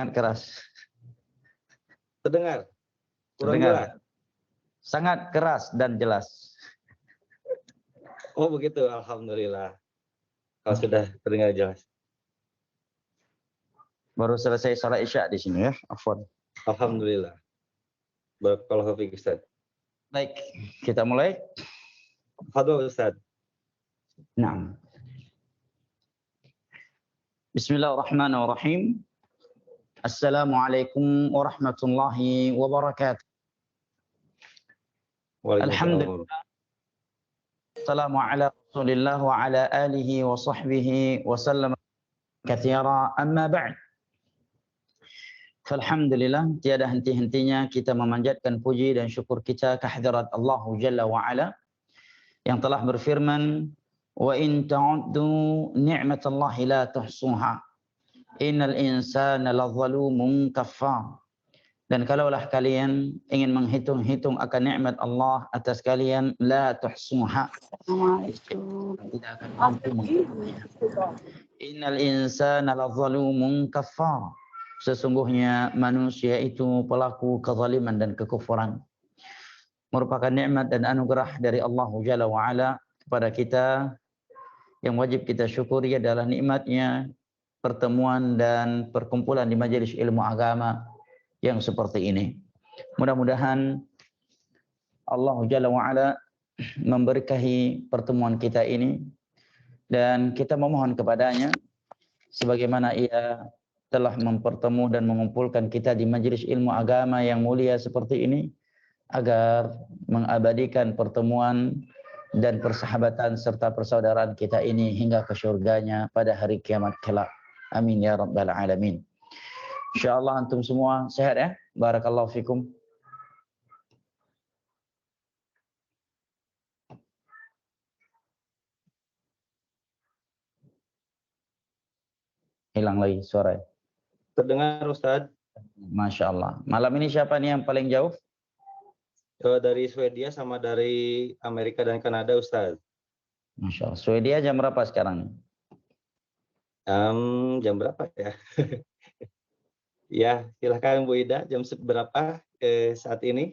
Sangat keras. Terdengar? Kurang Terdengar. jelas? Sangat keras dan jelas. Oh begitu, alhamdulillah. Kalau sudah terdengar jelas. Baru selesai salat Isya di sini ya. Afwan. Alhamdulillah. Barakallahu fiik Ustaz. Baik, kita mulai. Fadhol Ustaz. Naam. Bismillahirrahmanirrahim. Assalamualaikum warahmatullahi wabarakatuh. Alhamdulillah. Assalamu ala Rasulillah wa ala alihi wa sahbihi wa sallam katsira, amma ba'd. Alhamdulillah, tiada henti-hentinya kita memanjatkan puji dan syukur kita kehadirat Allah Jalla wa Ala yang telah berfirman, wa in ta'uddu ni'matallahi la tuhsuha innal insana lazalumun kafar. Dan kalaulah kalian ingin menghitung-hitung akan nikmat Allah atas kalian, la tuhsuha, tidak akan mampu menghitungnya. Innal insana lazalumun kafar. Sesungguhnya manusia itu pelaku kezaliman dan kekufuran. Merupakan nikmat dan anugerah dari Allah Jalla wa Ala kepada kita yang wajib kita syukuri adalah nikmatnya pertemuan dan perkumpulan di majelis ilmu agama yang seperti ini. Mudah-mudahan Allah Jalla wa Ala memberkahi pertemuan kita ini dan kita memohon kepadanya sebagaimana Ia telah mempertemu dan mengumpulkan kita di majelis ilmu agama yang mulia seperti ini agar mengabadikan pertemuan dan persahabatan serta persaudaraan kita ini hingga ke syurganya pada hari kiamat kelak. Amin ya rabbal alamin. Insyaallah antum semua sehat ya. Barakallahu fikum. Hilang lagi suara. Terdengar Ustaz. Masya Allah. Malam ini siapa nih yang paling jauh? Dari Swedia sama dari Amerika dan Kanada Ustaz. Masya Allah. Swedia jam berapa sekarang? Jam berapa ya? Ya, silahkan Bu Ida, jam berapa saat ini?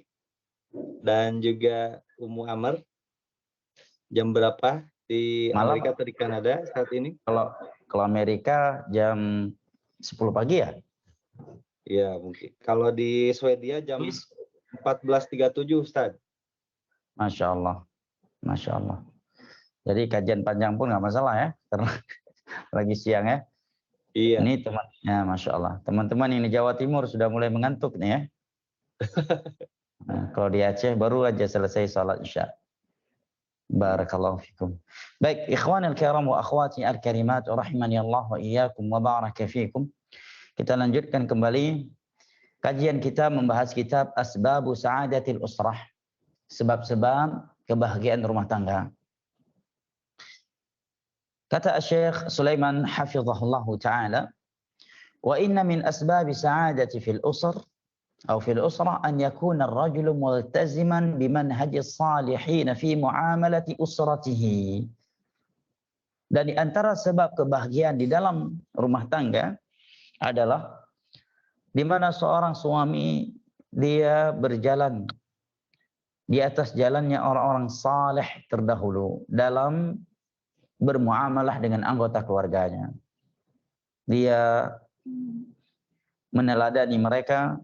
Dan juga Ummu Amr, jam berapa di Malam. Amerika atau di Kanada saat ini? Kalau Amerika jam 10 pagi ya? Iya, mungkin. Kalau di Swedia jam 14.37 Ustaz. Masya Allah. Masya Allah. Jadi kajian panjang pun nggak masalah ya, karena lagi siang ya. Iya. Ini temannya, Masya Allah. Teman-teman yang di Jawa Timur sudah mulai mengantuk nih ya. Nah, kalau di Aceh baru aja selesai salat Isya. Barakallahu fikum. Baik, ikhwanil kiram wa akhwati al-karimat rahimani Allah wa iyyakum wa baraka fikum. Kita lanjutkan kembali kajian kita membahas kitab Asbabu Sa'adatil Usrah. Sebab-sebab kebahagiaan rumah tangga. Kata Syekh Sulaiman hafizahullahu taala, wa inna min asbabi sa'adati fil usr أو في الأسرة أن يكون الرجل ملتزما بمنهج الصالحين في معاملة أسرته. Dan di antara sebab kebahagiaan di dalam rumah tangga adalah di mana seorang suami dia berjalan di atas jalannya orang-orang saleh terdahulu dalam bermuamalah dengan anggota keluarganya. Dia meneladani mereka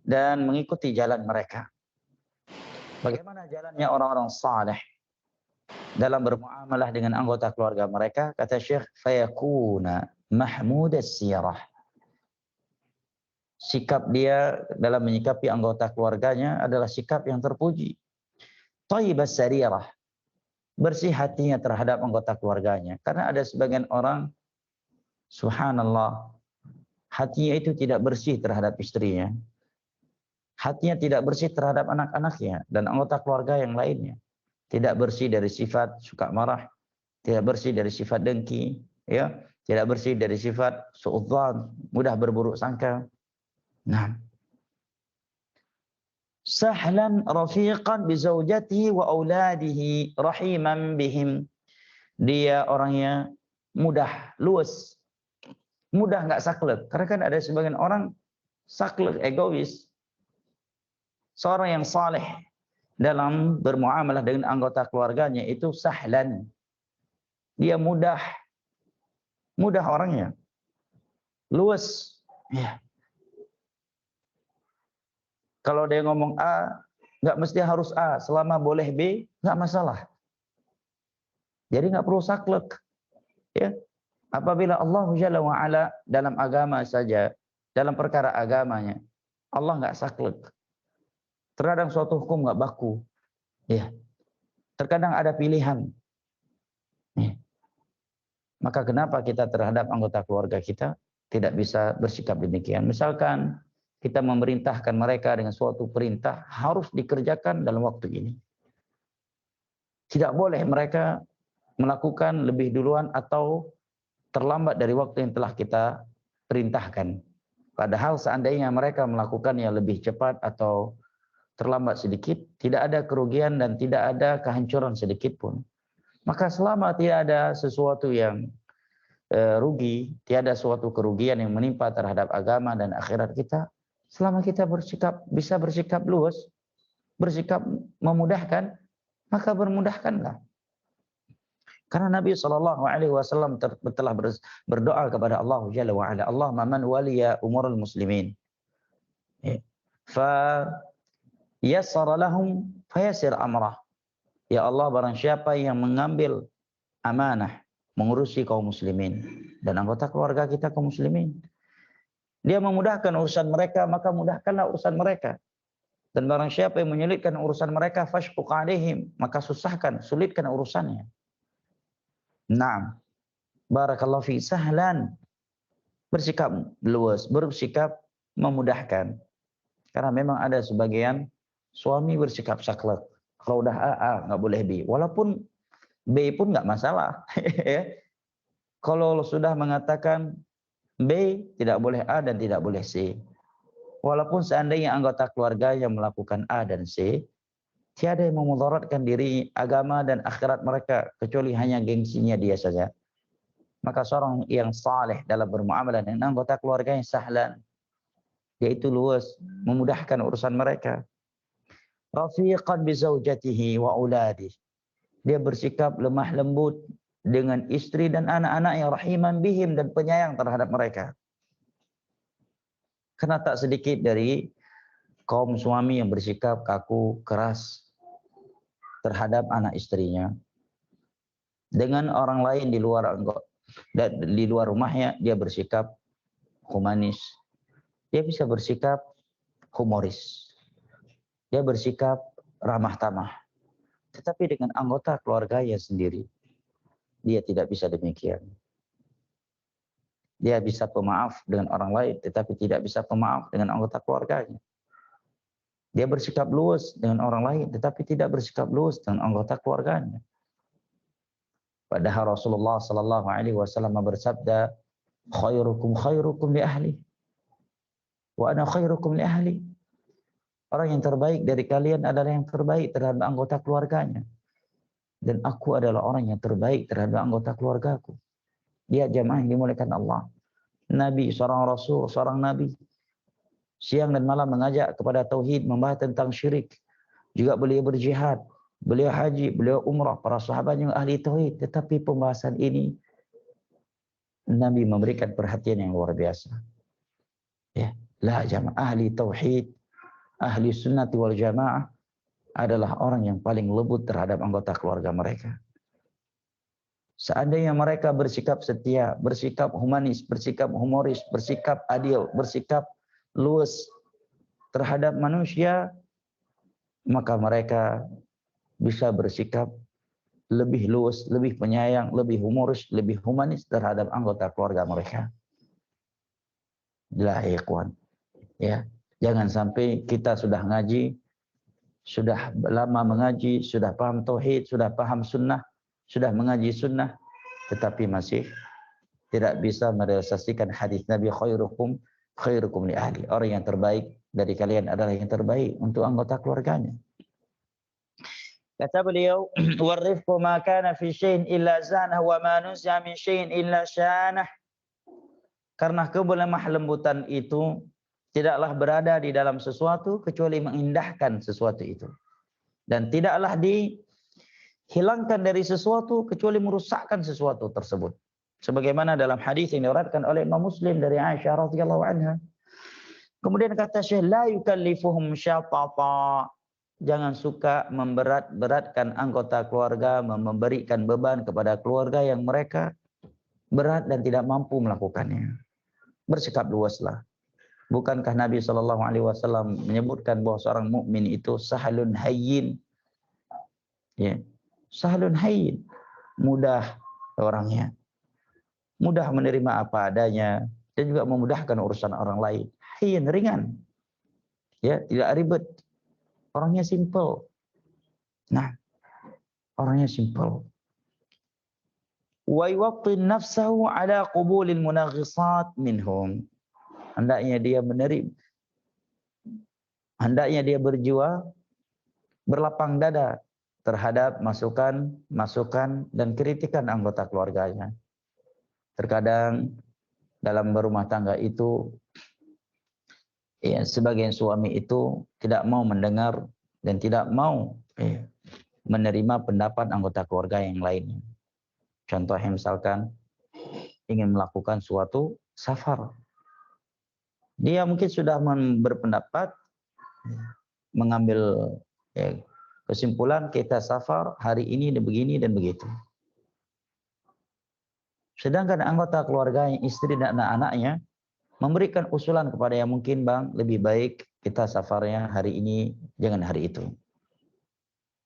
dan mengikuti jalan mereka. Bagaimana jalannya orang-orang saleh dalam bermuamalah dengan anggota keluarga mereka? Kata Syekh, fayakuna mahmud as-sirah. Sikap dia dalam menyikapi anggota keluarganya adalah sikap yang terpuji. Thayyib as-sarirah. Bersih hatinya terhadap anggota keluarganya. Karena ada sebagian orang, subhanallah, hatinya itu tidak bersih terhadap istrinya. Hatinya tidak bersih terhadap anak-anaknya dan anggota keluarga yang lainnya. Tidak bersih dari sifat suka marah, tidak bersih dari sifat dengki, ya, tidak bersih dari sifat suudzon, mudah berburuk sangka. Nah, sahlan rafiqan bi zaujatihi wa auladihi rahiman bihim. Dia orangnya mudah, luas mudah nggak saklek. Karena kan ada sebagian orang saklek, egois. Seorang yang saleh dalam bermuamalah dengan anggota keluarganya itu sahlan. Dia mudah orangnya. Luas. Ya. Kalau dia ngomong A, nggak mesti harus A. Selama boleh B, nggak masalah. Jadi nggak perlu saklek. Ya. Apabila Allah Jalla wa'ala dalam agama saja, dalam perkara agamanya, Allah nggak saklek. Terkadang suatu hukum nggak baku. Ya. Terkadang ada pilihan. Ya. Maka kenapa kita terhadap anggota keluarga kita tidak bisa bersikap demikian? Misalkan kita memerintahkan mereka dengan suatu perintah harus dikerjakan dalam waktu ini. Tidak boleh mereka melakukan lebih duluan atau terlambat dari waktu yang telah kita perintahkan. Padahal seandainya mereka melakukannya lebih cepat atau terlambat sedikit, tidak ada kerugian dan tidak ada kehancuran sedikit pun. Maka selama tidak ada sesuatu yang rugi, tiada suatu kerugian yang menimpa terhadap agama dan akhirat kita, selama kita bisa bersikap luas, bersikap memudahkan, maka bermudahkanlah. Karena Nabi SAW telah berdoa kepada Allah Jalla wa'ala, Allahumma man waliya umurul muslimin, fa yassara lahum fayassir amrah. Ya Allah, barang siapa yang mengambil amanah mengurusi kaum muslimin dan anggota keluarga kita kaum muslimin, dia memudahkan urusan mereka, maka mudahkanlah urusan mereka. Dan barang siapa yang menyulitkan urusan mereka, fashquq alaihim, maka susahkan, sulitkan urusannya. Naam. Barakallahu fi, sahlan. Bersikap luas, bersikap memudahkan. Karena memang ada sebagian suami bersikap saklek. Kalau udah A, nggak boleh B. Walaupun B pun nggak masalah. Kalau sudah mengatakan B, tidak boleh A dan tidak boleh C. Walaupun seandainya anggota keluarga yang melakukan A dan C, tiada yang memudaratkan diri, agama dan akhirat mereka, kecuali hanya gengsinya dia saja. Maka seorang yang saleh dalam bermuamalah dengan anggota keluarga yang sahlan, yaitu luas, memudahkan urusan mereka. Rafiqan bi zaujatihi wa auladihi. Dia bersikap lemah lembut dengan istri dan anak-anak yang rahiman bihim, dan penyayang terhadap mereka. Karena tak sedikit dari kaum suami yang bersikap kaku, keras terhadap anak istrinya. Dengan orang lain di luar rumahnya, dia bersikap humanis. Dia bisa bersikap humoris. Dia bersikap ramah tamah. Tetapi dengan anggota keluarganya sendiri, dia tidak bisa demikian. Dia bisa pemaaf dengan orang lain, tetapi tidak bisa pemaaf dengan anggota keluarganya. Dia bersikap luas dengan orang lain, tetapi tidak bersikap luas dengan anggota keluarganya. Padahal Rasulullah Sallallahu Alaihi Wasallam bersabda, khairukum li ahli, wa ana khairukum li ahli. Orang yang terbaik dari kalian adalah yang terbaik terhadap anggota keluarganya, dan aku adalah orang yang terbaik terhadap anggota keluargaku. Dia jamaah yang dimuliakan Allah. Nabi, seorang Rasul, seorang Nabi, siang dan malam mengajak kepada tauhid, membahas tentang syirik. Juga beliau berjihad, beliau haji, beliau umrah, para sahabat yang ahli tauhid. Tetapi pembahasan ini Nabi memberikan perhatian yang luar biasa. Ya, la jamaah, ahli tauhid, ahli sunnati wal jamaah adalah orang yang paling lembut terhadap anggota keluarga mereka. Seandainya mereka bersikap setia, bersikap humanis, bersikap humoris, bersikap adil, bersikap luas terhadap manusia, maka mereka bisa bersikap lebih luas, lebih penyayang, lebih humoris, lebih humanis terhadap anggota keluarga mereka. Lah ikhwan, ya. Jangan sampai kita sudah ngaji, sudah lama mengaji, sudah paham tauhid, sudah paham sunnah, sudah mengaji sunnah, tetapi masih tidak bisa merealisasikan hadis Nabi, khairukum li ahli. Orang yang terbaik dari kalian adalah yang terbaik untuk anggota keluarganya. Kata beliau, warifqu ma kana fi syai'in illa zanah wa ma nusya min syai'in illa syanah. Karena kelemah lembutan itu tidaklah berada di dalam sesuatu kecuali mengindahkan sesuatu itu. Dan tidaklah dihilangkan dari sesuatu kecuali merusakkan sesuatu tersebut. Sebagaimana dalam hadis yang diriwayatkan oleh Imam Muslim dari Aisyah radhiyallahu anha. Kemudian kata Syekh, la yukallifuhum syatata. Jangan suka memberat-beratkan anggota keluarga, memberikan beban kepada keluarga yang mereka berat dan tidak mampu melakukannya. Bersikap luaslah. Bukankah Nabi SAW menyebutkan bahwa seorang mukmin itu sahlun hayyin, ya, sahlun hayyin, mudah orangnya, mudah menerima apa adanya dan juga memudahkan urusan orang lain. Hayyin, ringan, ya, tidak ribet, orangnya simple. Nah, orangnya simple. Wa yuwattin nafsahu ala qubulil munaghisat minhum. Hendaknya dia berjiwa berlapang dada terhadap masukan dan kritikan anggota keluarganya. Terkadang dalam berumah tangga itu, ya, sebagian suami itu tidak mau mendengar dan tidak mau menerima pendapat anggota keluarga yang lainnya. Contohnya misalkan ingin melakukan suatu safar. Dia mungkin sudah berpendapat, mengambil kesimpulan kita safar hari ini dan begini dan begitu. Sedangkan anggota keluarganya, istri dan anak-anaknya memberikan usulan kepada yang mungkin, bang, lebih baik kita safarnya hari ini, jangan hari itu.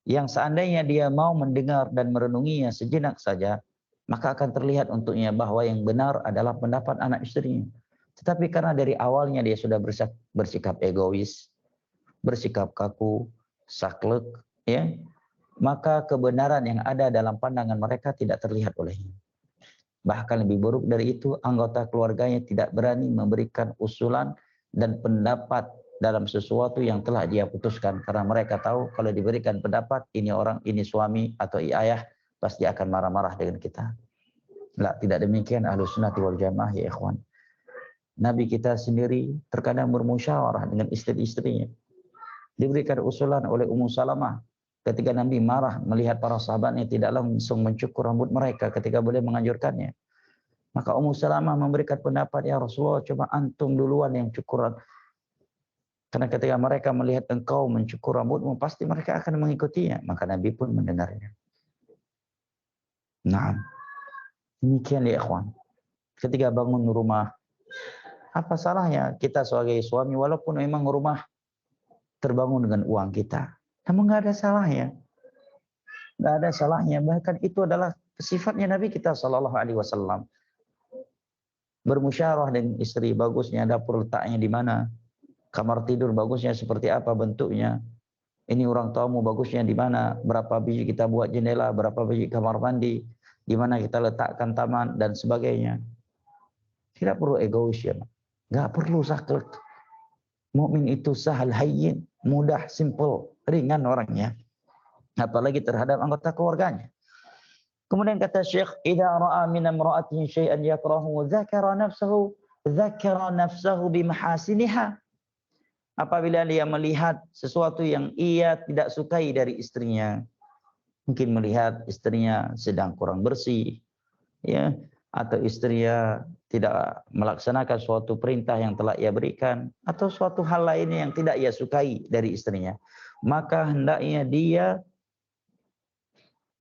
Yang seandainya dia mau mendengar dan merenunginya sejenak saja, maka akan terlihat untuknya bahwa yang benar adalah pendapat anak istrinya. Tetapi karena dari awalnya dia sudah bersikap egois, bersikap kaku, saklek, ya, maka kebenaran yang ada dalam pandangan mereka tidak terlihat olehnya. Bahkan lebih buruk dari itu, anggota keluarganya tidak berani memberikan usulan dan pendapat dalam sesuatu yang telah dia putuskan. Karena mereka tahu kalau diberikan pendapat, ini suami atau ayah, pasti akan marah-marah dengan kita. Lah, tidak demikian Ahlus Sunnah wal Jamaah, ya ikhwan. Nabi kita sendiri terkadang bermusyawarah dengan istri-istrinya. Diberikan usulan oleh Ummu Salamah ketika Nabi marah melihat para sahabatnya tidak langsung mencukur rambut mereka ketika beliau menganjurkannya. Maka Ummu Salamah memberikan pendapat, ya Rasulullah, coba antum duluan yang cukuran. Karena ketika mereka melihat engkau mencukur rambutmu, pasti mereka akan mengikutinya. Maka Nabi pun mendengarnya. Nah, demikian ya ikhwan. Ketika bangun rumah, apa salahnya kita sebagai suami, walaupun memang rumah terbangun dengan uang kita, namun nggak ada salahnya, nggak ada salahnya. Bahkan itu adalah sifatnya Nabi kita Shallallahu Alaihi Wasallam. Bermusyawarah dengan istri, bagusnya dapur letaknya di mana, kamar tidur bagusnya seperti apa bentuknya, ini orang tamu bagusnya di mana, berapa biji kita buat jendela, berapa biji kamar mandi, di mana kita letakkan taman dan sebagainya. Tidak perlu egois, ya, nggak perlu saklek. Mukmin itu sahal hayyin, mudah, simple, ringan orangnya. Apalagi terhadap anggota keluarganya. Kemudian kata Syekh, idza ra'a min imra'atin syai'an yakrahu dzakara nafsahu bimahasiniha. Apabila dia melihat sesuatu yang ia tidak sukai dari istrinya, mungkin melihat istrinya sedang kurang bersih, ya, atau istrinya tidak melaksanakan suatu perintah yang telah ia berikan, atau suatu hal lainnya yang tidak ia sukai dari istrinya, maka hendaknya dia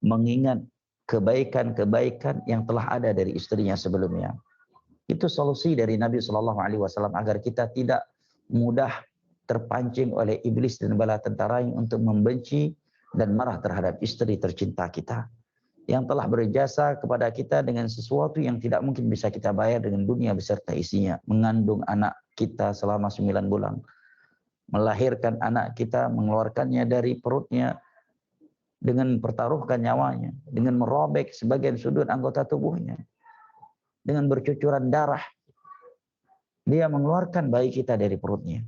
mengingat kebaikan-kebaikan yang telah ada dari istrinya sebelumnya. Itu solusi dari Nabi SAW agar kita tidak mudah terpancing oleh iblis dan bala tentaranya untuk membenci dan marah terhadap istri tercinta kita, yang telah berjasa kepada kita dengan sesuatu yang tidak mungkin bisa kita bayar dengan dunia beserta isinya. Mengandung anak kita selama 9 bulan. Melahirkan anak kita, mengeluarkannya dari perutnya dengan mempertaruhkan nyawanya, dengan merobek sebagian sudut anggota tubuhnya, dengan bercucuran darah. Dia mengeluarkan bayi kita dari perutnya.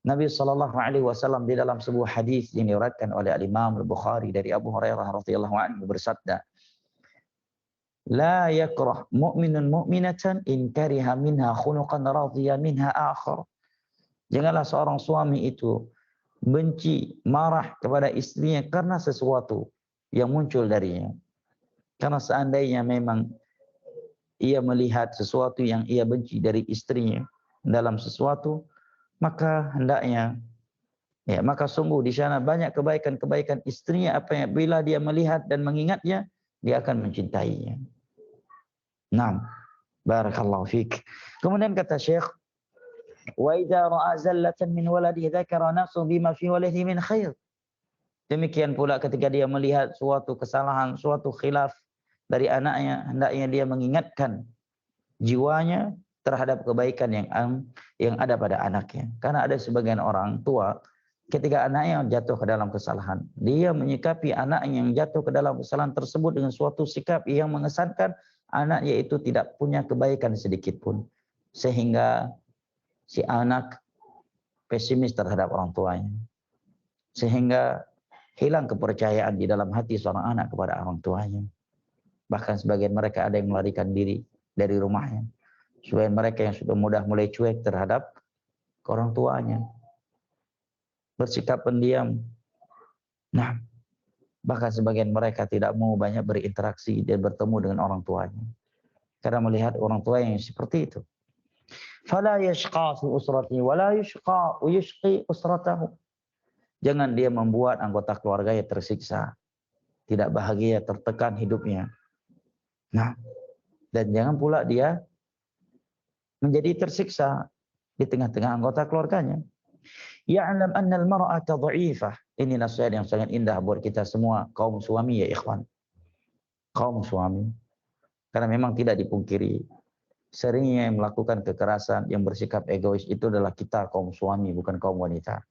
Nabi SAW di dalam sebuah hadis yang diriwayatkan oleh Imam Al-Bukhari dari Abu Hurairah radhiyallahu anhu bersabda, La yakrah mu'minun mu'minatan in kariha minha khuluqan radhiya minha akhar. Janganlah seorang suami itu benci, marah kepada istrinya karena sesuatu yang muncul darinya. Karena seandainya memang ia melihat sesuatu yang ia benci dari istrinya dalam sesuatu, maka hendaknya maka sungguh di sana banyak kebaikan-kebaikan istrinya apabila dia melihat dan mengingatnya, dia akan mencintainya. Naam, barakallahu fiik. Kemudian kata Syekh, wa idza ra'a zallatan min waladihi dzakara nafsu bima fi waladihi min khair. Demikian pula ketika dia melihat suatu kesalahan, suatu khilaf dari anaknya, hendaknya dia mengingatkan jiwanya terhadap kebaikan yang ada pada anaknya. Karena ada sebagian orang tua ketika anaknya jatuh ke dalam kesalahan, dia menyikapi anaknya yang jatuh ke dalam kesalahan tersebut dengan suatu sikap yang mengesankan anaknya itu tidak punya kebaikan sedikit pun. Sehingga si anak pesimis terhadap orang tuanya. Sehingga hilang kepercayaan di dalam hati seorang anak kepada orang tuanya. Bahkan sebagian mereka ada yang melarikan diri dari rumahnya. Sebagian mereka yang sudah mulai cuek terhadap orang tuanya. Bersikap pendiam. Nah, bahkan sebagian mereka tidak mau banyak berinteraksi dan bertemu dengan orang tuanya. Karena melihat orang tua yang seperti itu. Fala yashqa fi usratihi wa la yashqi usratahu. Jangan dia membuat anggota keluarganya tersiksa, tidak bahagia, tertekan hidupnya. Nah, dan jangan pula dia menjadi tersiksa di tengah-tengah anggota keluarganya. Ya'lam anna al-mar'ata dha'ifah. Ini nasihat yang sangat indah buat kita semua kaum suami ya ikhwan. Kaum suami. Karena memang tidak dipungkiri seringnya yang melakukan kekerasan, yang bersikap egois itu adalah kita kaum suami, bukan kaum wanita.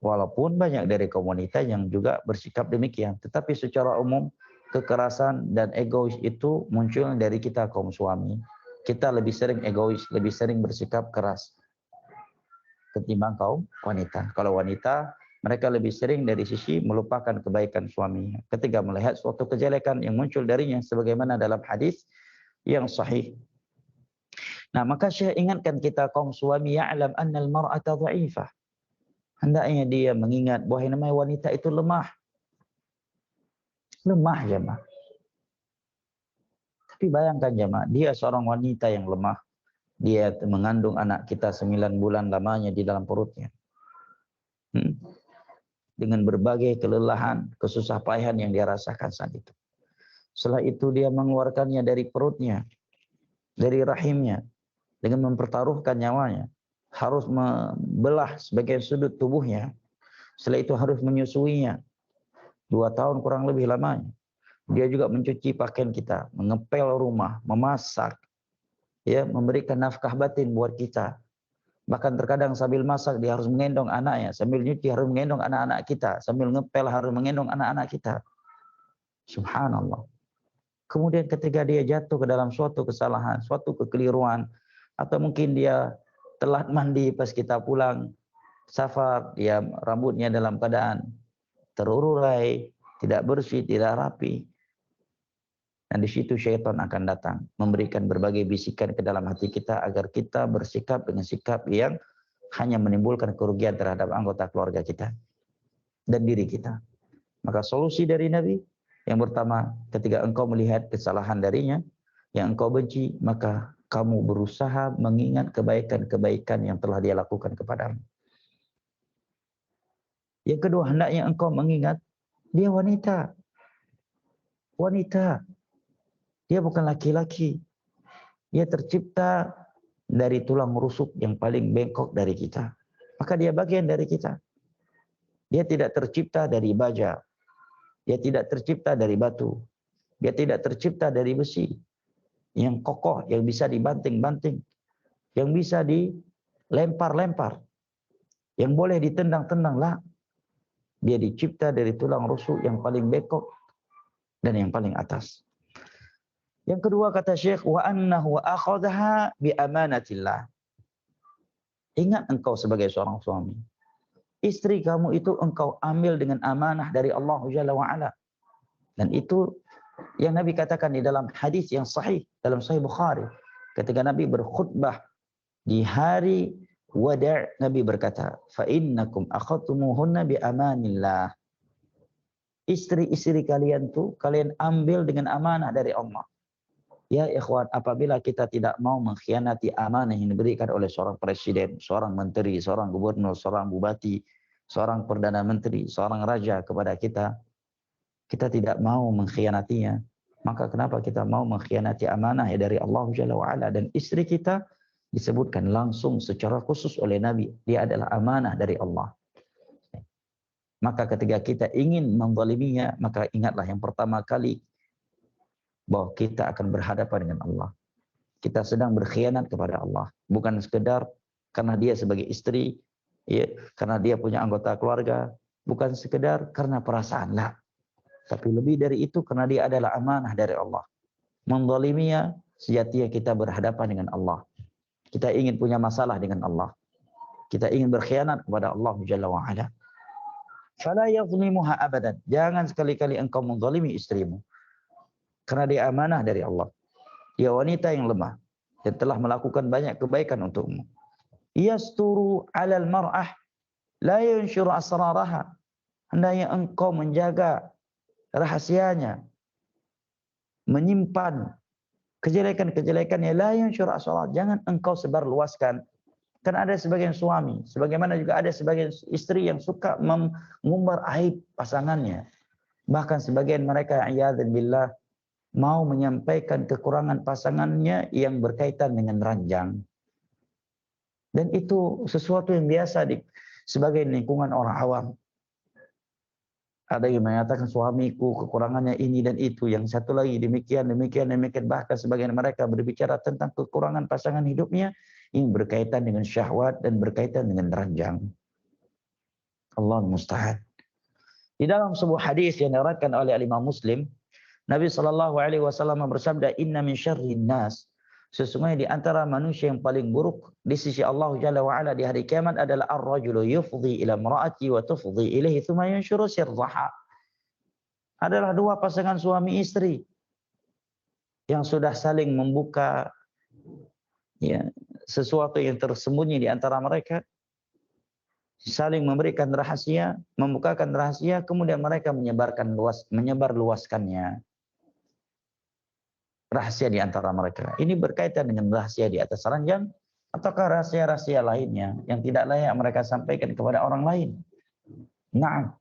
Walaupun banyak dari kaum wanita yang juga bersikap demikian, tetapi secara umum kekerasan dan egois itu muncul dari kita kaum suami. Kita lebih sering egois, lebih sering bersikap keras ketimbang kaum wanita. Kalau wanita, mereka lebih sering dari sisi melupakan kebaikan suaminya ketika melihat suatu kejelekan yang muncul darinya sebagaimana dalam hadis yang sahih. Nah, maka Syekh ingatkan kita kaum suami, ya'lam annal mar'ata dha'ifah. Hendaknya dia mengingat bahwa namanya wanita itu lemah. Lemah jemaah. Tapi bayangkan jemaah, dia seorang wanita yang lemah. Dia mengandung anak kita 9 bulan lamanya di dalam perutnya. Dengan berbagai kelelahan, kesusah payahan yang dia rasakan saat itu. Setelah itu dia mengeluarkannya dari perutnya, dari rahimnya, dengan mempertaruhkan nyawanya. Harus membelah sebagian sudut tubuhnya. Setelah itu harus menyusuinya. 2 tahun kurang lebih lamanya. Dia juga mencuci pakaian kita, mengepel rumah, memasak, ya, memberikan nafkah batin buat kita. Bahkan terkadang sambil masak dia harus menggendong anaknya, sambil nyuci harus menggendong anak-anak kita, sambil ngepel harus menggendong anak-anak kita. Subhanallah. Kemudian ketika dia jatuh ke dalam suatu kesalahan, suatu kekeliruan, atau mungkin dia telat mandi pas kita pulang safar, dia rambutnya dalam keadaan terurai, tidak bersih, tidak rapi. Dan di situ syaitan akan datang, memberikan berbagai bisikan ke dalam hati kita agar kita bersikap dengan sikap yang hanya menimbulkan kerugian terhadap anggota keluarga kita dan diri kita. Maka solusi dari Nabi yang pertama, ketika engkau melihat kesalahan darinya yang engkau benci, maka kamu berusaha mengingat kebaikan-kebaikan yang telah dia lakukan kepadamu. Yang kedua, hendaknya engkau mengingat dia wanita. Wanita. Dia bukan laki-laki. Dia tercipta dari tulang rusuk yang paling bengkok dari kita. Maka dia bagian dari kita. Dia tidak tercipta dari baja. Dia tidak tercipta dari batu. Dia tidak tercipta dari besi yang kokoh, yang bisa dibanting-banting, yang bisa dilempar-lempar, yang boleh ditendang-tendang. Lah, dia dicipta dari tulang rusuk yang paling bengkok dan yang paling atas. Yang kedua kata Syekh, wa annahu akhadha bi amanatillah. Ingat engkau sebagai seorang suami, istri kamu itu engkau ambil dengan amanah dari Allah Jalla wa Ala. Dan itu Yang Nabi katakan di dalam hadis yang sahih dalam Sahih Bukhari, ketika Nabi berkhutbah di hari wada', Nabi berkata, "Fa innakum akhadtumuhunna bi amanillah." Istri-istri kalian tuh kalian ambil dengan amanah dari Allah. Ya ikhwan, apabila kita tidak mau mengkhianati amanah yang diberikan oleh seorang presiden, seorang menteri, seorang gubernur, seorang bupati, seorang perdana menteri, seorang raja kepada kita, kita tidak mau mengkhianatinya, maka kenapa kita mau mengkhianati amanah ya dari Allah Jalla wa'ala? Dan istri kita disebutkan langsung secara khusus oleh Nabi, dia adalah amanah dari Allah. Maka ketika kita ingin menzaliminya, maka ingatlah yang pertama kali bahwa kita akan berhadapan dengan Allah. Kita sedang berkhianat kepada Allah, bukan sekedar karena dia sebagai istri, ya, karena dia punya anggota keluarga, bukan sekedar karena perasaan, lah. Tapi lebih dari itu karena dia adalah amanah dari Allah. Menzaliminya sejatinya kita berhadapan dengan Allah. Kita ingin punya masalah dengan Allah. Kita ingin berkhianat kepada Allah Jalla wa Ala. Fala yazlimuha abadan. Jangan sekali-kali engkau menzalimi istrimu. Karena dia amanah dari Allah. Dia wanita yang lemah dan telah melakukan banyak kebaikan untukmu. Yasturu 'alal mar'ah la yunshuru asraraha. Hendaknya engkau menjaga rahasianya, menyimpan kejelekan-kejelekannya, la yunshuru asraraha. Jangan engkau sebarluaskan. Kan ada sebagian suami, sebagaimana juga ada sebagian istri yang suka mengumbar aib pasangannya. Bahkan sebagian mereka, a'yadzan billah, mau menyampaikan kekurangan pasangannya yang berkaitan dengan ranjang. Dan itu sesuatu yang biasa di sebagai lingkungan orang awam. Ada yang mengatakan suamiku kekurangannya ini dan itu, yang satu lagi demikian. Bahkan sebagian mereka berbicara tentang kekurangan pasangan hidupnya yang berkaitan dengan syahwat dan berkaitan dengan ranjang. Allah musta'an. Di dalam sebuah hadis yang diriwayatkan oleh Imam Muslim, Nabi SAW bersabda, "Inna min syarrin nas." Sesungguhnya di antara manusia yang paling buruk di sisi Allah Jalla wa Ala di hari kiamat adalah ar-rajulu yufdhi ila imra'ati wa tufdhi ilaihi thumma yanshuru sirraha. Adalah dua pasangan suami istri yang sudah saling membuka, ya, sesuatu yang tersembunyi di antara mereka, saling memberikan rahasia, membukakan rahasia, kemudian mereka menyebar luaskannya. Rahasia di antara mereka. Ini berkaitan dengan rahasia di atas ranjang, ataukah rahasia-rahasia lainnya yang tidak layak mereka sampaikan kepada orang lain. Nah,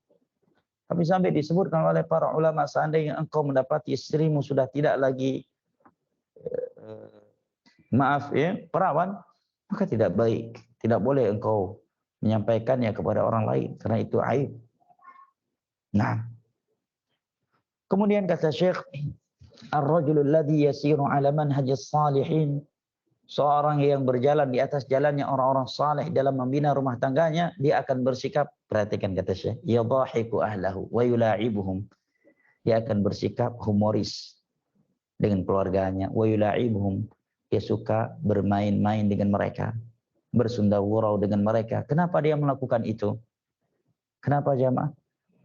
tapi sampai disebutkan oleh para ulama, seandainya engkau mendapati istrimu sudah tidak lagi perawan, maka tidak baik, tidak boleh engkau menyampaikannya kepada orang lain karena itu aib. Nah, kemudian kata Syekh, ar-rajulul ladzi yasiru 'ala manhajis salihin, seorang yang berjalan di atas jalannya orang-orang saleh dalam membina rumah tangganya, dia akan bersikap, perhatikan kata Syekh, yadhahiku ahlahu wa yula'ibuhum. Dia akan bersikap humoris dengan keluarganya, wa yula'ibuhum. Dia suka bermain-main dengan mereka, bersundawurau dengan mereka. Kenapa dia melakukan itu? Kenapa jamaah?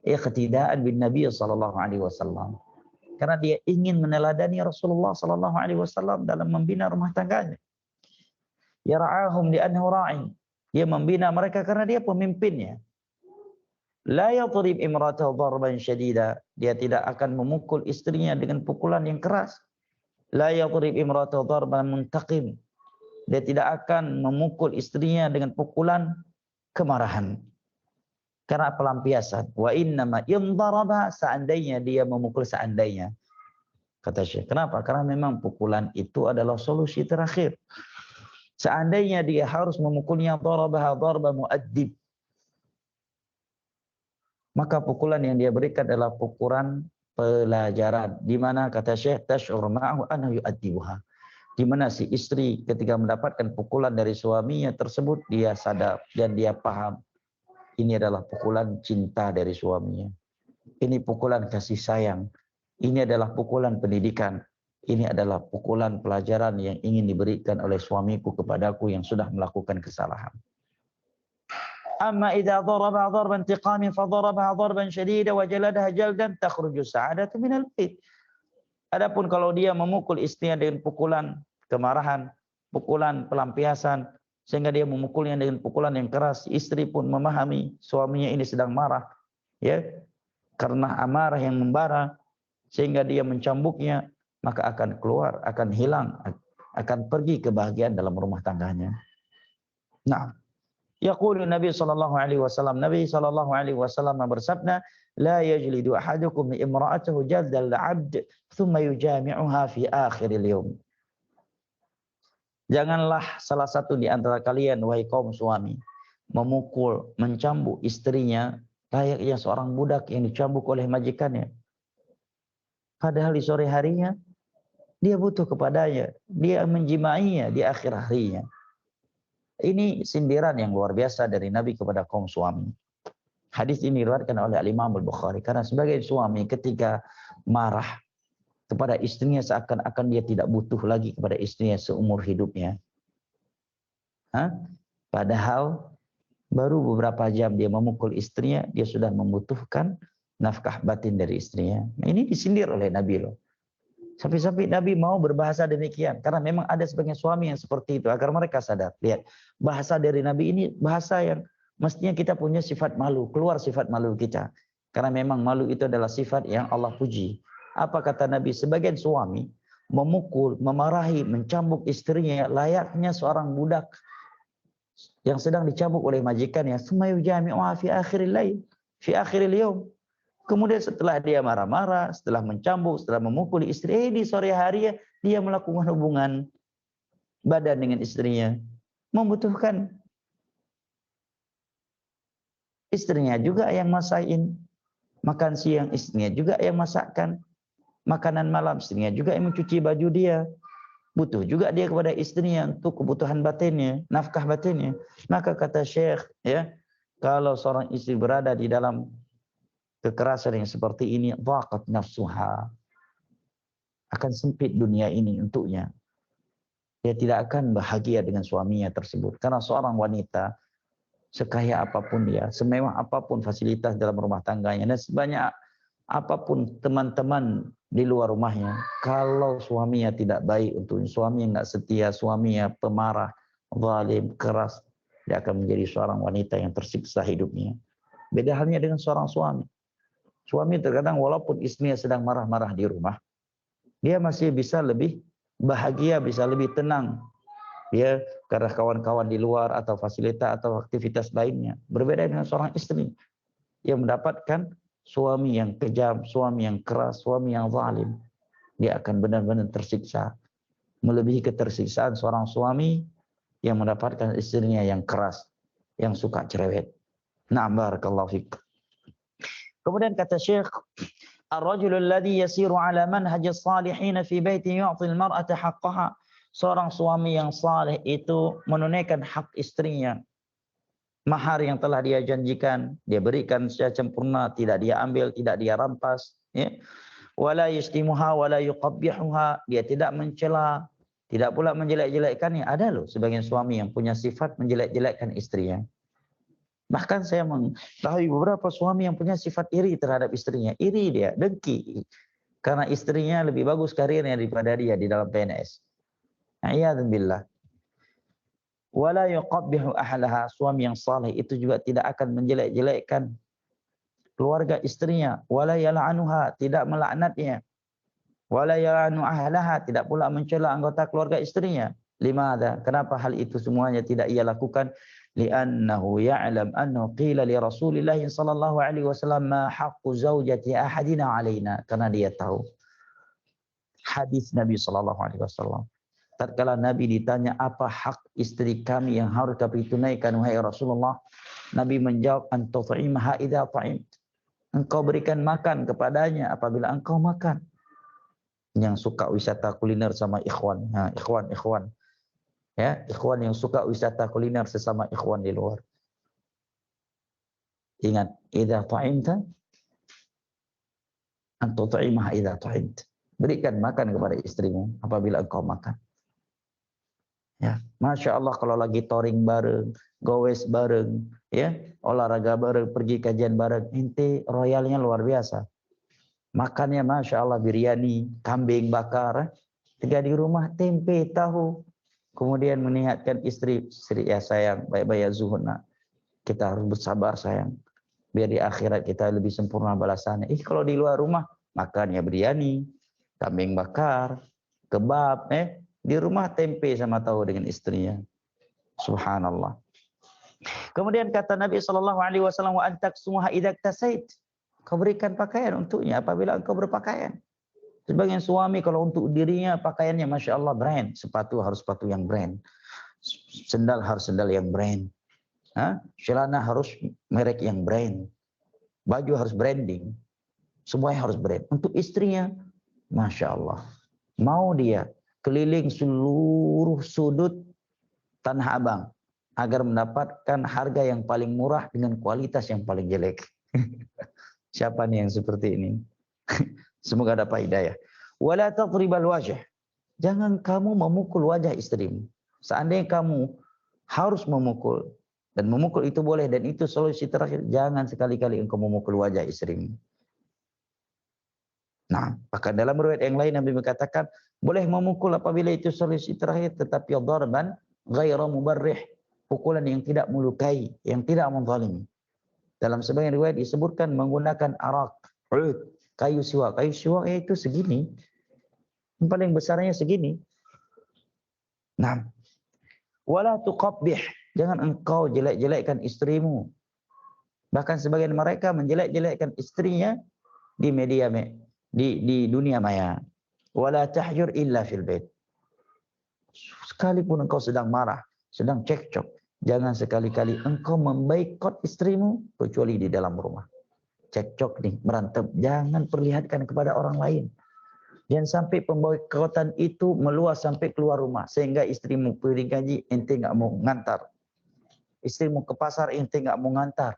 Iqtidaan bin Nabi sallallahu alaihi wasallam. Karena dia ingin meneladani Rasulullah sallallahu alaihi wasallam dalam membina rumah tangganya. Yara'ahum li'annahu ra'in. Dia membina mereka karena dia pemimpinnya. La yadrib imratahu darban syadida. Dia tidak akan memukul istrinya dengan pukulan yang keras. La yadrib imratahu darban muntaqim. Dia tidak akan memukul istrinya dengan pukulan kemarahan. Karena pelampiasan. Wa innama indaraba, seandainya dia memukul seandainya. Kata Syekh. Kenapa? Karena memang pukulan itu adalah solusi terakhir. Seandainya dia harus memukulnya darabaha darba mu'addib, maka pukulan yang dia berikan adalah pukulan pelajaran. Di mana kata Syekh, tash'ur ma'ahu annahu yu'addibuha. Di mana si istri ketika mendapatkan pukulan dari suaminya tersebut, dia sadar dan dia paham. Ini adalah pukulan cinta dari suaminya. Ini pukulan kasih sayang. Ini adalah pukulan pendidikan. Ini adalah pukulan pelajaran yang ingin diberikan oleh suamiku kepadaku yang sudah melakukan kesalahan. Amma idza daraba darban intiqamin fa darabaha darban shadida wa jaladaha jaldan takhruju sa'adatu minal bait. Adapun kalau dia memukul istrinya dengan pukulan kemarahan, pukulan pelampiasan, sehingga dia memukulnya dengan pukulan yang keras, istri pun memahami suaminya ini sedang marah, ya, karena amarah yang membara, sehingga dia mencambuknya, maka akan keluar, akan hilang, akan pergi kebahagiaan dalam rumah tangganya. Nah, yaqulu Nabi sallallahu alaihi wasallam, Nabi sallallahu alaihi wasallam bersabda, la yajlidu ahadukum imra'atahu jaldal 'abd thumma yujami'uha fi akhiril yawm. Janganlah salah satu di antara kalian, wahai kaum suami, memukul, mencambuk istrinya layaknya seorang budak yang dicambuk oleh majikannya. Padahal di sore harinya dia butuh kepadanya, dia menjimainya di akhir harinya. Ini sindiran yang luar biasa dari Nabi kepada kaum suami. Hadis ini diriwayatkan oleh Imam Al-Bukhari, karena sebagai suami ketika marah kepada istrinya seakan-akan dia tidak butuh lagi kepada istrinya seumur hidupnya. Padahal baru beberapa jam dia memukul istrinya, dia sudah membutuhkan nafkah batin dari istrinya. Nah, ini disindir oleh Nabi loh. Sampai-sampai Nabi mau berbahasa demikian, karena memang ada sebagian suami yang seperti itu, agar mereka sadar. Lihat, bahasa dari Nabi ini bahasa yang mestinya kita punya sifat malu, keluar sifat malu kita. Karena memang malu itu adalah sifat yang Allah puji. Apa kata Nabi? Sebagian suami memukul, memarahi, mencambuk istrinya layaknya seorang budak yang sedang dicambuk oleh majikannya. Sumayu jami'uha fi akhiril lail, fi akhiril yaum. Kemudian setelah dia marah-marah, setelah mencambuk, setelah memukul istri, di sore hari dia melakukan hubungan badan dengan istrinya. Membutuhkan istrinya juga yang masakin. Makan siang istrinya juga yang masakkan. Makanan malam istrinya juga yang mencuci baju dia. Butuh juga dia kepada istrinya untuk kebutuhan batinnya, nafkah batinnya. Maka kata Syekh, ya, kalau seorang istri berada di dalam kekerasan yang seperti ini, dhaqat nafsuha, akan sempit dunia ini untuknya. Dia tidak akan bahagia dengan suaminya tersebut. Karena seorang wanita, sekaya apapun dia, semewah apapun fasilitas dalam rumah tangganya, dan sebanyak apapun teman-teman di luar rumahnya, kalau suaminya tidak baik untuk suami yang nggak setia, suaminya pemarah, zalim, keras, dia akan menjadi seorang wanita yang tersiksa hidupnya. Beda halnya dengan seorang suami. Suami terkadang walaupun istrinya sedang marah-marah di rumah, dia masih bisa lebih bahagia, bisa lebih tenang. Dia karena kawan-kawan di luar atau fasilitas atau aktivitas lainnya. Berbeda dengan seorang istri yang mendapatkan suami yang kejam, suami yang keras, suami yang zalim. Dia akan benar-benar tersiksa. Melebihi ketersiksaan seorang suami yang mendapatkan istrinya yang keras, yang suka cerewet. Na'am, barakallahu fiik. Kemudian kata Syekh, ar-rajulu alladhi yasiru ala manhaj as-salihin fi baiti yu'ti al-mar'ata haqqaha. Seorang suami yang saleh itu menunaikan hak istrinya. Mahar yang telah dia janjikan, dia berikan secara sempurna, tidak dia ambil, tidak dia rampas, ya. Wala yashtimuha wala yuqabbihuha, dia tidak mencela, tidak pula menjelek-jelekkannya. Ada loh sebagian suami yang punya sifat menjelek-jelekkan istrinya. Bahkan saya mengetahui beberapa suami yang punya sifat iri terhadap istrinya. Iri dia, dengki. Karena istrinya lebih bagus karirnya daripada dia di dalam PNS. A'iyadzubillah. Wala yuqabbihu ahlaha, suami yang saleh itu juga tidak akan menjelek-jelekkan keluarga istrinya. Wala yal'anuha, tidak melaknatnya. Wala yal'anu ahlaha, tidak pula mencela anggota keluarga istrinya. Limadha? Kenapa hal itu semuanya tidak ia lakukan? Li'annahu ya'lam annahu qila li Rasulillah sallallahu alaihi wasallam ma haqqu zaujati ahadina alaina. Karena dia tahu hadis Nabi sallallahu alaihi wasallam. Tatkala Nabi ditanya apa hak istri kami yang harus kami tunaikan wahai Rasulullah, Nabi menjawab antut'imaha idza ta'imt. Engkau berikan makan kepadanya apabila engkau makan. Yang suka wisata kuliner sama ikhwan, ikhwan. Ya, ikhwan yang suka wisata kuliner sesama ikhwan di luar. Ingat, idza ta'imta antut'imaha idza ta'imt. Berikan makan kepada istrimu apabila engkau makan. Ya, Masya Allah kalau lagi touring bareng, gowes bareng, ya, olahraga bareng, pergi kajian bareng, inti royalnya luar biasa. Makannya Masya Allah biryani, kambing bakar. Ketika di rumah tempe, tahu. Kemudian mengingatkan istri ya sayang, baik-baik ya Zuhud, kita harus bersabar sayang. Biar di akhirat kita lebih sempurna balasannya. Kalau di luar rumah, makannya biryani, kambing bakar, kebab, di rumah tempe sama tahu dengan istrinya. Subhanallah. Kemudian kata Nabi SAW, wa antak sumuha idak tasait. Kau berikan pakaian untuknya apabila engkau berpakaian. Sebagian suami kalau untuk dirinya pakaiannya Masya Allah brand. Sepatu harus sepatu yang brand. Sendal harus sendal yang brand. Celana harus merek yang brand. Baju harus branding. Semuanya harus brand. Untuk istrinya, Masya Allah. Mau dia keliling seluruh sudut Tanah Abang agar mendapatkan harga yang paling murah dengan kualitas yang paling jelek. Siapa nih yang seperti ini? Semoga dapat hidayah. Wala tadribal wajh. Jangan kamu memukul wajah istrimu. Seandainya kamu harus memukul, dan memukul itu boleh, dan itu solusi terakhir, jangan sekali-kali engkau memukul wajah istrimu. Nah, bahkan dalam riwayat yang lain Nabi mengatakan, boleh memukul apabila itu solusi terakhir, tetapi darban ghaira mubarrih. Pukulan yang tidak melukai, yang tidak menzalimi. Dalam sebagian riwayat disebutkan menggunakan arak, kayu siwak. Kayu siwak itu segini. Yang paling besarnya segini. Nah, wala tuqabbih. Jangan engkau jelek-jelekkan istrimu. Bahkan sebagian mereka menjelek-jelekkan istrinya di media, di dunia maya. Wala tahjur illa fil bait. Sekalipun engkau sedang marah, sedang cekcok, jangan sekali-kali engkau memboikot istrimu kecuali di dalam rumah. Cekcok nih, berantem, jangan perlihatkan kepada orang lain. Jangan sampai pemboikotan itu meluas sampai keluar rumah sehingga istrimu pergi gaji, ente nggak mau ngantar. Istrimu ke pasar, ente nggak mau ngantar.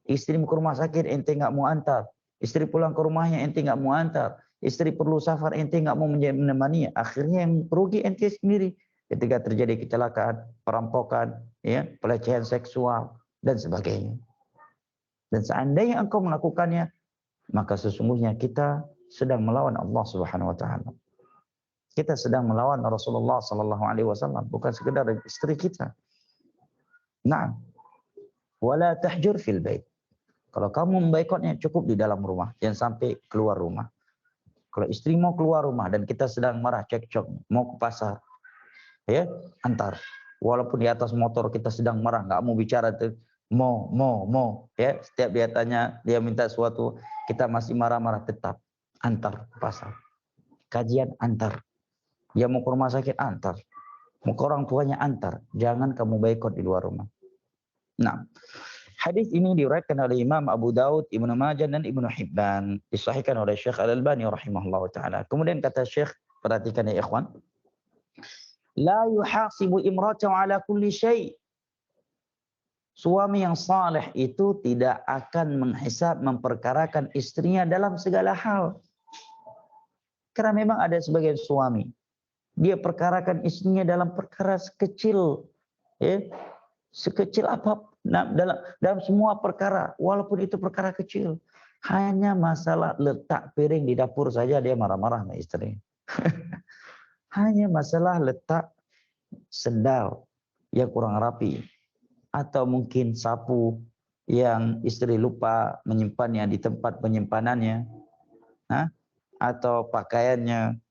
Istrimu ke rumah sakit, ente nggak mau antar. Istri pulang ke rumahnya, ente nggak mau antar. Istri perlu safar, ente nggak mau menemani. Akhirnya yang rugi ente sendiri. Ketika terjadi kecelakaan, perampokan, ya, pelecehan seksual, dan sebagainya. Dan seandainya engkau melakukannya, maka sesungguhnya kita sedang melawan Allah Subhanahu wa taala. Kita sedang melawan Rasulullah sallallahu alaihi wasallam, bukan sekedar istri kita. Nah, wala tahjur fil bait. Kalau kamu memboikotnya cukup di dalam rumah, jangan sampai keluar rumah. Kalau istri mau keluar rumah dan kita sedang marah cekcok, mau ke pasar, ya, antar. Walaupun di atas motor kita sedang marah, nggak mau bicara tuh, mau, ya. Setiap dia tanya, dia minta sesuatu, kita masih marah-marah, tetap antar ke pasar. Kajian antar. Dia mau ke rumah sakit antar. Mau ke orang tuanya antar. Jangan kamu boikot di luar rumah. Nah, hadis ini diriwayatkan oleh Imam Abu Daud, Ibnu Majah dan Ibnu Hibban, disahihkan oleh Syekh Al-Albani rahimahullah taala. Kemudian kata Syekh, perhatikan ya ikhwan, la yuhasibu imra'atahu ala kulli syai'. Suami yang saleh itu tidak akan menghisab, memperkarakan istrinya dalam segala hal. Karena memang ada sebagian suami, dia perkarakan istrinya dalam perkara sekecil, ya, sekecil apa, dalam semua perkara, walaupun itu perkara kecil. Hanya masalah letak piring di dapur saja dia marah-marah sama istri. Hanya masalah letak sendal yang kurang rapi, atau mungkin sapu yang istri lupa menyimpannya di tempat penyimpanannya, atau pakaiannya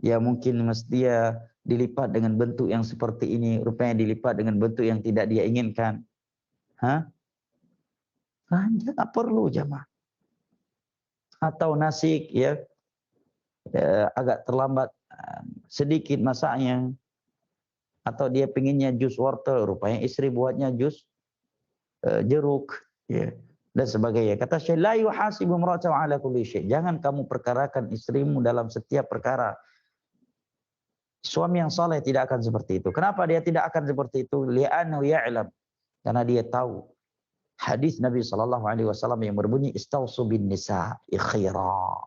ya mungkin mestinya dilipat dengan bentuk yang seperti ini, rupanya dilipat dengan bentuk yang tidak dia inginkan. Nggak perlu jamaah. Atau nasi ya agak terlambat sedikit masaknya, atau dia pinginnya jus wortel, rupanya istri buatnya jus jeruk, ya, dan sebagainya. Kata Syekh, la yuhasibu imra'atahu ala kulli syai'. Jangan kamu perkarakan istrimu dalam setiap perkara. Suami yang saleh tidak akan seperti itu. Kenapa dia tidak akan seperti itu? Li'annahu ya'lam. Karena dia tahu hadis Nabi SAW yang berbunyi istausu bin nisa'i khaira.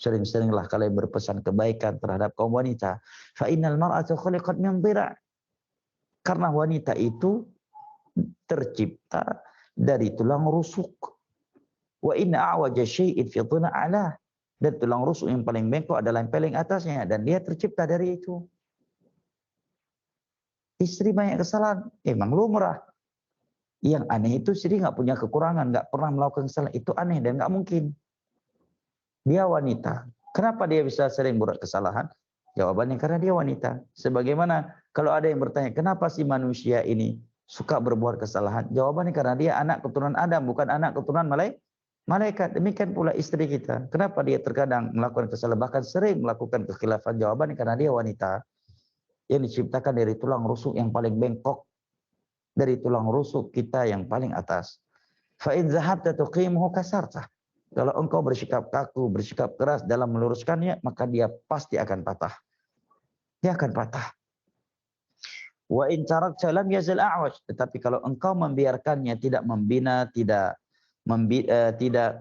Sering-seringlah kalian berpesan kebaikan terhadap kaum wanita. Fa innal mar'ata khuliqat min dhira'. Karena wanita itu tercipta dari tulang rusuk. Wa inna a'waja syai'in fi dhina' ala. Dan tulang rusuk yang paling bengkok adalah yang paling atasnya. Dan dia tercipta dari itu. Istri banyak kesalahan, emang lumrah. Yang aneh itu istri nggak punya kekurangan, nggak pernah melakukan kesalahan. Itu aneh dan nggak mungkin. Dia wanita. Kenapa dia bisa sering buat kesalahan? Jawabannya karena dia wanita. Sebagaimana kalau ada yang bertanya, kenapa sih manusia ini suka berbuat kesalahan? Jawabannya karena dia anak keturunan Adam, bukan anak keturunan malaikat. Demikian pula istri kita. Kenapa dia terkadang melakukan kesalahan, bahkan sering melakukan kekhilafan? Jawabannya karena dia wanita yang diciptakan dari tulang rusuk yang paling bengkok, dari tulang rusuk kita yang paling atas. Fa in zahabta tuqimuhu kasartah. Kalau engkau bersikap kaku, bersikap keras dalam meluruskannya, maka dia pasti akan patah. Dia akan patah. Wa in tarakta lam yazal a'waj. Tetapi kalau engkau membiarkannya, tidak membina, tidak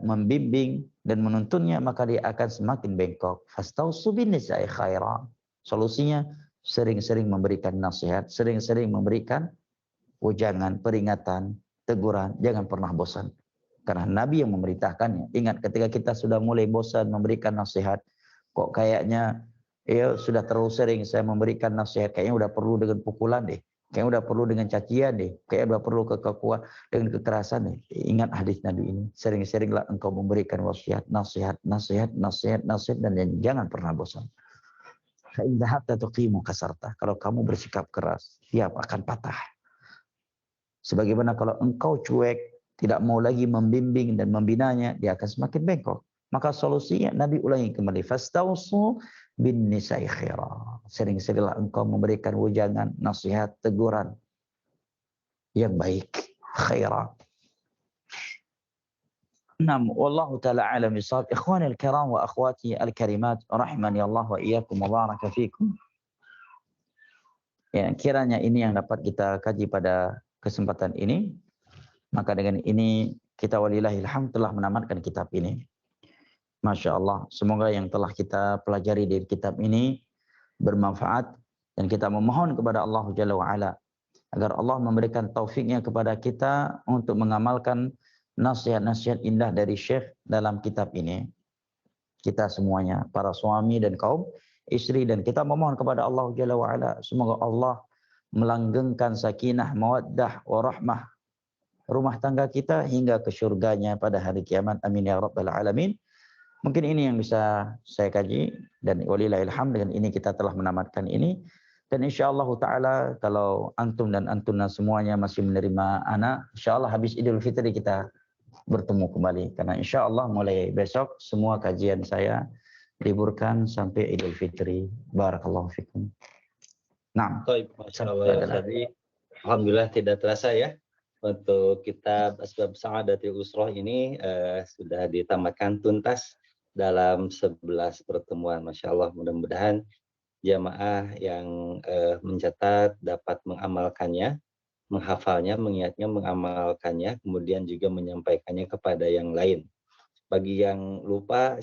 membimbing dan menuntunnya, maka dia akan semakin bengkok. Fastausu bin nisa'i khaira. Solusinya sering-sering memberikan nasihat, sering-sering memberikan ujangan, peringatan, teguran, jangan pernah bosan. Karena Nabi yang memerintahkannya. Ingat, ketika kita sudah mulai bosan memberikan nasihat, kok kayaknya ya sudah terlalu sering saya memberikan nasihat, kayaknya udah perlu dengan pukulan deh, kayaknya udah perlu dengan cacian deh, kayaknya udah perlu dengan kekerasan deh. Ingat hadis Nabi ini, sering-seringlah engkau memberikan wasiat, nasihat, dan jangan pernah bosan. Fa in dhahabta tuqimu kasarta. Kalau kamu bersikap keras, dia akan patah. Sebagaimana kalau engkau cuek, tidak mau lagi membimbing dan membinanya, dia akan semakin bengkok. Maka solusinya Nabi ulangi kembali. Fastausu bin nisa'i khaira. Sering-seringlah engkau memberikan wejangan, nasihat, teguran yang baik. Khaira. Naam, wallahu ta'ala alam bisawab. Ikhwani al-kiram wa akhwati al-karimat, rahimani Allah wa iyyakum wa baraka fikum. Ya, kiranya ini yang dapat kita kaji pada kesempatan ini. Maka dengan ini kita walillahilhamd telah menamatkan kitab ini. Masya Allah, semoga yang telah kita pelajari dari kitab ini bermanfaat. Dan kita memohon kepada Allah Jalla wa'ala agar Allah memberikan taufiknya kepada kita untuk mengamalkan nasihat-nasihat indah dari Syekh dalam kitab ini. Kita semuanya, para suami dan kaum istri. Dan kita memohon kepada Allah Jalla wa'ala, semoga Allah melanggengkan sakinah, mawaddah, warahmah rumah tangga kita hingga ke surganya pada hari kiamat. Amin ya rabbal alamin. Mungkin ini yang bisa saya kaji, dan walillahilhamd dengan ini kita telah menamatkan ini. Dan insyaallah taala kalau antum dan antuna semuanya masih menerima anak, insyaallah habis Idul Fitri kita bertemu kembali. Karena insyaallah mulai besok semua kajian saya liburkan sampai Idul Fitri. Barakallahu fikum. Nah, tadi alhamdulillah tidak terasa ya. Untuk kitab Asbab Sa'adatil Usroh ini sudah ditamatkan tuntas dalam 11 pertemuan. Masya Allah, mudah-mudahan jamaah yang mencatat dapat mengamalkannya, menghafalnya, mengingatnya, mengamalkannya, kemudian juga menyampaikannya kepada yang lain. Bagi yang lupa,